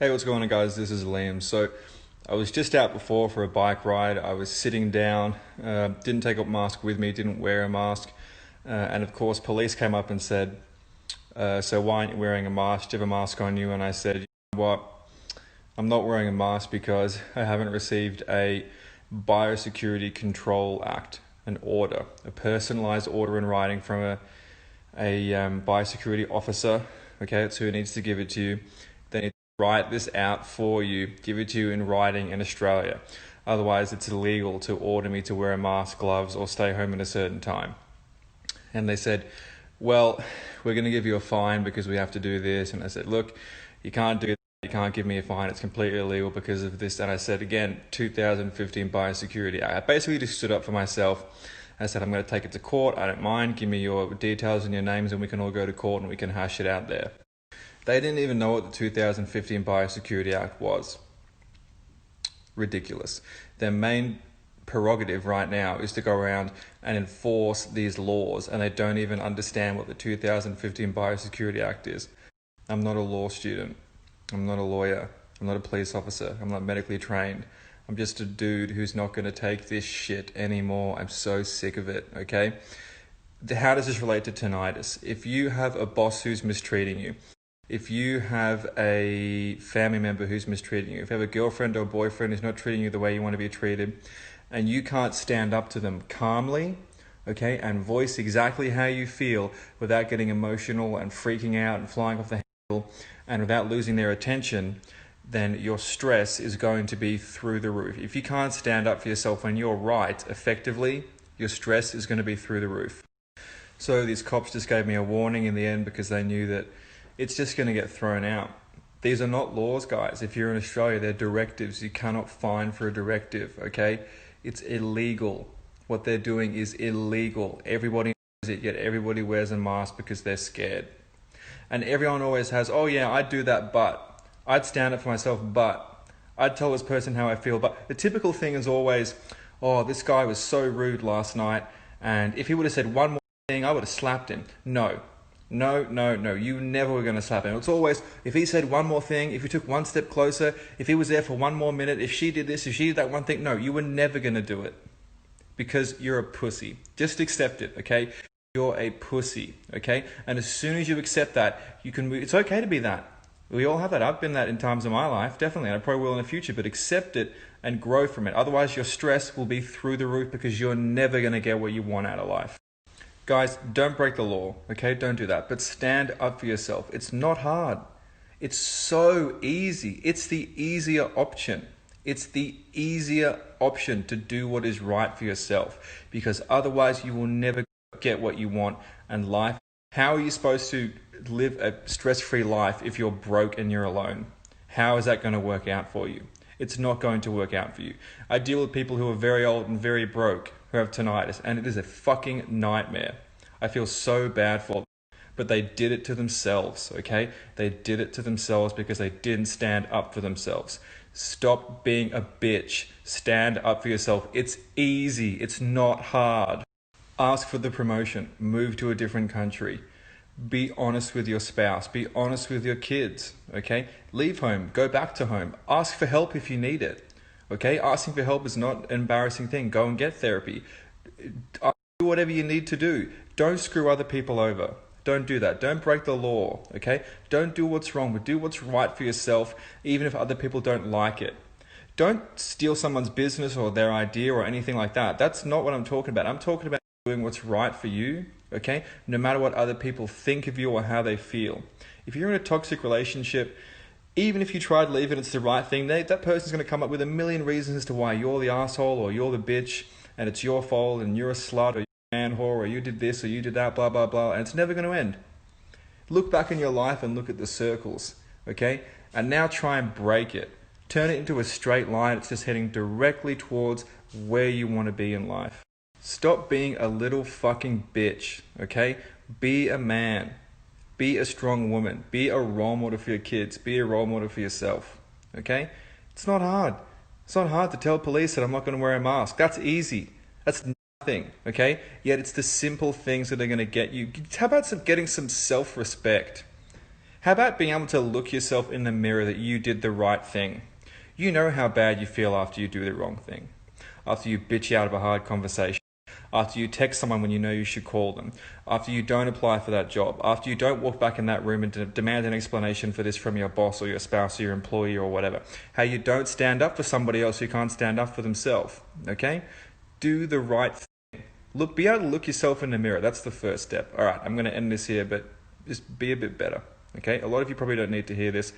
Hey, what's going on, guys? This is Liam. So I was just out before for a bike ride. I was sitting down, didn't take a mask with me, didn't wear a mask. And of course, police came up and said, so why aren't you wearing a mask? Do you have a mask on you? And I said, you know what? I'm not wearing a mask because I haven't received a Biosecurity Control Act, an order, a personalized order in writing from a biosecurity officer. Okay, that's who needs to give it to you. They need to write this out for you, give it to you in writing in Australia. Otherwise, it's illegal to order me to wear a mask, gloves, or stay home at a certain time. And they said, well, we're going to give you a fine because we have to do this. And I said, look, you can't do that. You can't give me a fine. It's completely illegal because of this. And I said, again, 2015 Biosecurity Act. I basically just stood up for myself. I said, I'm going to take it to court. I don't mind. Give me your details and your names and we can all go to court and we can hash it out there. They didn't even know what the 2015 Biosecurity Act was. Ridiculous. Their main prerogative right now is to go around and enforce these laws, and they don't even understand what the 2015 Biosecurity Act is. I'm not a law student. I'm not a lawyer. I'm not a police officer. I'm not medically trained. I'm just a dude who's not going to take this shit anymore. I'm so sick of it, okay? How does this relate to tinnitus? If you have a boss who's mistreating you, if you have a family member who's mistreating you, if you have a girlfriend or boyfriend who's not treating you the way you want to be treated, and you can't stand up to them calmly, okay, and voice exactly how you feel without getting emotional and freaking out and flying off the handle and without losing their attention, then your stress is going to be through the roof. If you can't stand up for yourself when you're right effectively, your stress is going to be through the roof. So these cops just gave me a warning in the end because they knew that it's just going to get thrown out. These are not laws, guys. If you're in Australia, they're directives. You cannot fine for a directive, okay? It's illegal. What they're doing is illegal. Everybody knows it, yet everybody wears a mask because they're scared. And everyone always has, oh yeah, I'd do that, but I'd stand up for myself, but I'd tell this person how I feel. But the typical thing is always, oh, this guy was so rude last night, and if he would have said one more thing, I would have slapped him. No, you never were going to slap him. It's always, if he said one more thing, if you took one step closer, if he was there for one more minute, if she did this, if she did that one thing, no, you were never going to do it because you're a pussy. Just accept it, okay? You're a pussy, okay? And as soon as you accept that, you can move. It's okay to be that. We all have that. I've been that in times of my life, definitely, and I probably will in the future, but accept it and grow from it. Otherwise, your stress will be through the roof because you're never going to get what you want out of life. Guys, don't break the law, okay? Don't do that. But stand up for yourself. It's not hard. It's so easy. It's the easier option. It's the easier option to do what is right for yourself because otherwise you will never get what you want in life. How are you supposed to live a stress-free life if you're broke and you're alone? How is that going to work out for you? It's not going to work out for you. I deal with people who are very old and very broke who have tinnitus, and it is a fucking nightmare. I feel so bad for them, but they did it to themselves, okay? They did it to themselves because they didn't stand up for themselves. Stop being a bitch. Stand up for yourself. It's easy. It's not hard. Ask for the promotion. Move to a different country. Be honest with your spouse. Be honest with your kids, okay? Leave home. Go back to home. Ask for help if you need it. Okay, asking for help is not an embarrassing thing. Go and get therapy. Do whatever you need to do. Don't screw other people over. Don't do that. Don't break the law, okay? Don't do what's wrong, but do what's right for yourself, even if other people don't like it. Don't steal someone's business or their idea or anything like that. That's not what I'm talking about. I'm talking about doing what's right for you, okay? No matter what other people think of you or how they feel. If you're in a toxic relationship, even if you try to leave it, it's the right thing, that person's going to come up with a million reasons as to why you're the asshole or you're the bitch and it's your fault and you're a slut or you're a man whore or you did this or you did that, blah, blah, blah, and it's never going to end. Look back in your life and look at the circles, okay? And now try and break it. Turn it into a straight line. It's just heading directly towards where you want to be in life. Stop being a little fucking bitch, okay? Be a man. Be a strong woman. Be a role model for your kids. Be a role model for yourself. Okay? It's not hard. It's not hard to tell police that I'm not going to wear a mask. That's easy. That's nothing. Okay? Yet it's the simple things that are going to get you. How about getting some self-respect? How about being able to look yourself in the mirror that you did the right thing? You know how bad you feel after you do the wrong thing, after you bitch out of a hard conversation, after you text someone when you know you should call them, after you don't apply for that job, after you don't walk back in that room and demand an explanation for this from your boss or your spouse or your employee or whatever. How you don't stand up for somebody else who can't stand up for themselves. Okay? Do the right thing. Be able to look yourself in the mirror. That's the first step. All right, I'm going to end this here, but just be a bit better. Okay? A lot of you probably don't need to hear this.